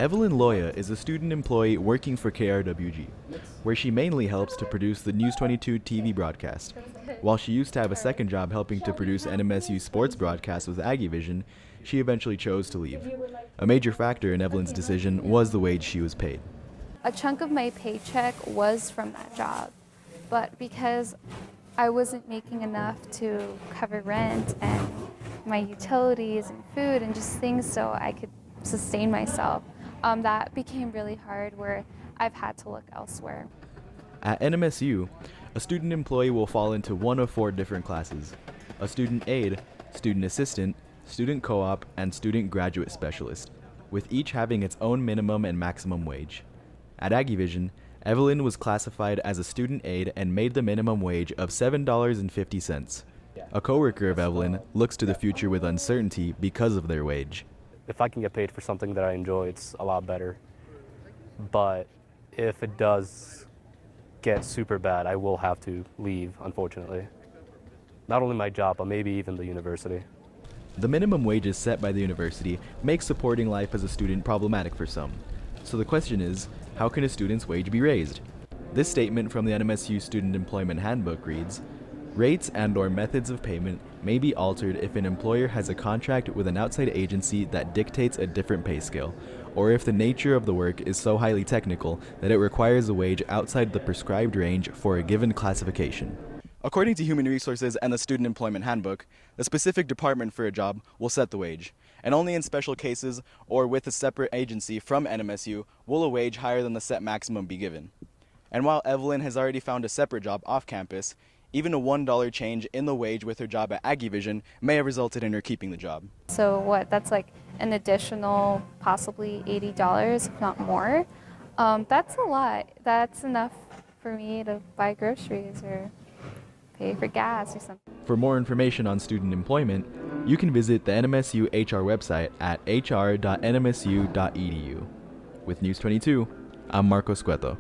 Evelyn Loya is a student employee working for KRWG, where she mainly helps to produce the News 22 TV broadcast. While she used to have a second job helping to produce NMSU sports broadcasts with Aggie Vision, she eventually chose to leave. A major factor in Evelyn's decision was the wage she was paid. A chunk of my paycheck was from that job, but because I wasn't making enough to cover rent and my utilities and food and just things so I could sustain myself, that became really hard where I've had to look elsewhere. At NMSU, a student employee will fall into one of 4 different classes: a student aide, student assistant, student co-op, and student graduate specialist, with each having its own minimum and maximum wage. At Aggie Vision, Evelyn was classified as a student aide and made the minimum wage of $7.50. A coworker of Evelyn looks to the future with uncertainty because of their wage. If I can get paid for something that I enjoy, it's a lot better. But if it does get super bad, I will have to leave, unfortunately. Not only my job, but maybe even the university. The minimum wages set by the university make supporting life as a student problematic for some. So the question is, how can a student's wage be raised? This statement from the NMSU Student Employment Handbook reads, "Rates and/or methods of payment may be altered if an employer has a contract with an outside agency that dictates a different pay scale, or if the nature of the work is so highly technical that it requires a wage outside the prescribed range for a given classification." According to Human Resources and the Student Employment Handbook, the specific department for a job will set the wage, and only in special cases or with a separate agency from NMSU will a wage higher than the set maximum be given. And while Evelyn has already found a separate job off campus, even a $1 change in the wage with her job at Aggie Vision may have resulted in her keeping the job. So that's like an additional possibly $80, if not more. That's a lot. That's enough for me to buy groceries or pay for gas or something. For more information on student employment, you can visit the NMSU HR website at hr.nmsu.edu. With News 22, I'm Marcos Cueto.